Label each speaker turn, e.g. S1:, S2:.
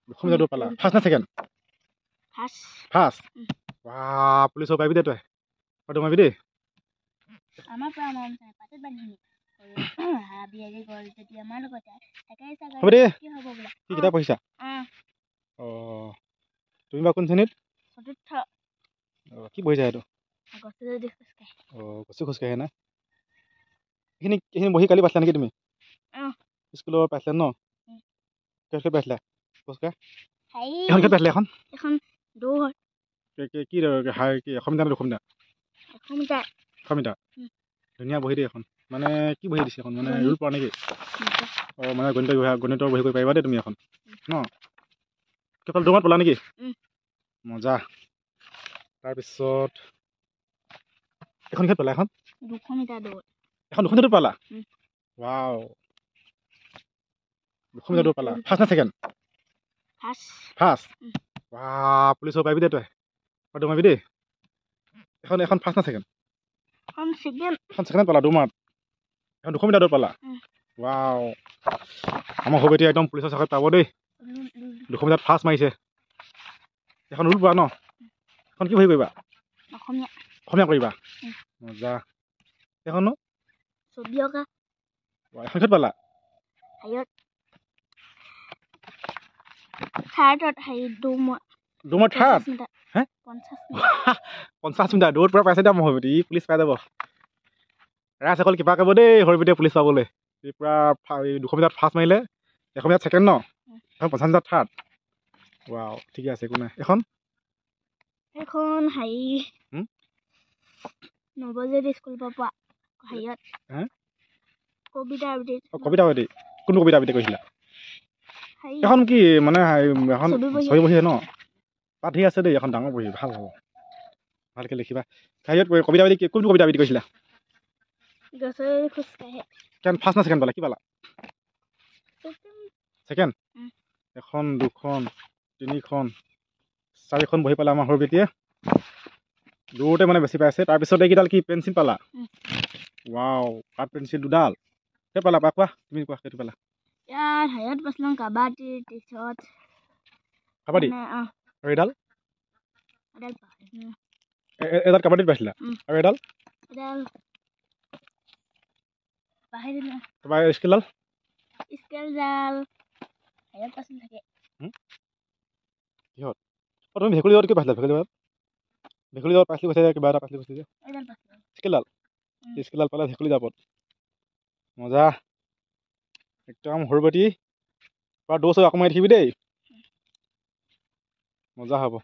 S1: দুশ মিটাৰ দৌৰ পালা ফাৰ্ষ্ট নে ছেকেণ্ড ফাৰ্ষ্ট পুলিচৰ পাৰিবি দে তই মাৰিবি দেই
S2: আমাৰ পৰা মন চাই পাছত বান্ধিনি হাবিয়াগে গ'ল যদি আমাৰ লগত
S1: হ'ব দে
S2: কি হ'ব বোলা
S1: কি কিতাপ পঢ়িছা তুমি বা কোন শ্ৰেণীত
S2: চতুৰ্থ
S1: কি পঢ়িছা এইটো
S2: গছে যদি খোজকাঢ়ে
S1: গছে খোজকাঢ়ে না এইখিনি বহি কালি পাইছিলা নেকি তুমি স্কুলৰ পাইছিলা ন কিহত পাইছিলা খোজকাঢ় এখন কিহত পাইছিলা
S2: এখন দৌৰ
S1: কি কি 100 মিটাৰ নে 200 মিটাৰ 100 মিটাৰ ধুনীয়া বহি দেই এখন মানে কি বহি দিছে এখন মানে ৰুল পোৱা নেকি মানে গণিতৰ বহি কৰিব পাৰিবা দেই তুমি এখন ন কেৱল দৌৰত পলা নেকি মজা তাৰপিছত এখন কিহত পালা এখন
S2: 200 মিটাৰ দৌৰ
S1: এখন 200 মিটাৰ পালা ৱাও 200 মিটাৰ দৌৰ পালা ফাৰ্ষ্ট নে ছেকেণ্ড ফাৰ্ষ্ট পুলিচৰ পাৰিবি দে তই মাৰিবি দেই এখন ফাৰ্ষ্ট নে ছেকেণ্ড এখন ছেকেণ্ড পালা দৌৰ এখন 200 মিটাৰ দৌৰ পালা ৱাও আমাৰ হ'ব এতিয়া একদম পুলিচৰ চাকৰি পাব দেই 200 মিটাৰত ফাৰ্ষ্ট মাৰিছে এখন ৰুল পোৱা ন এখন কি বহি কৰিবা অসমীয়া কৰিবা মজা এখনো
S2: ছবি অঁকা
S1: এখন কিহত পালা দৌৰ থাৰ্ড 50 মিটাৰ দৌৰত পৰা পাইছে দে মই সৰুপতি পুলিচ পাই যাব ৰাইজ অকল কিবা কৰিব দেই সৰুপতিয়ে পুলিচ পাবলৈ এই পূৰা 200 মিটাৰত ফাৰ্ষ্ট মাৰিলে 100 মিটাৰত ছেকেণ্ড ন এখন 50 মিটাৰত থাৰ্ড ৱাও ঠিকে আছে একো নাই এখন
S2: নৱজ্যোতি স্কুল পৰা কবিতা
S1: আবৃত্তি কোনটো কবিতা আবৃত্তি কৰিছিলা এখন কি মানে এখন ছবি বহি ন তাত ঠিক আছে দেই এখন ডাঙৰ বহি ভাল হ'ব ভালকৈ লিখিবা কবিতা আবৃত্তি কোনটো কবিতা আবৃত্তি কৰিছিলা ফাৰ্ষ্ট নে ছেকেণ্ড পালা কি পালা ছেকেণ্ড এখন দুখন তিনিখন চাৰিখন বহি পালা আমাৰ সৰুপতিয়ে দৌৰতে মানে বেছি পাইছে তাৰপিছত এইকেইডাল কি পেঞ্চিল পালা ৱাও কাঠ পেঞ্চিল দুডাল সেই পালা কোৱা তুমি কোৱা সেইটো পালা কাবাডী আৰু এডাল কাবাডীত পাইছিলা আৰু এডাল তোমাৰ স্কেলডাল কিহত তুমি ভেকুলী দৌৰত কি পাইছিলা ভেকুলী দৌৰত পাইছিলি কৈছে কিবা এটা পাইছিলি কৈছে যে স্কেলডাল পালে ভেকুলী দৌৰত মজা একদম সৰুপতি দৌৰ চৌৰ আকৌ মাৰি থাকিবি দেই মজা হ'ব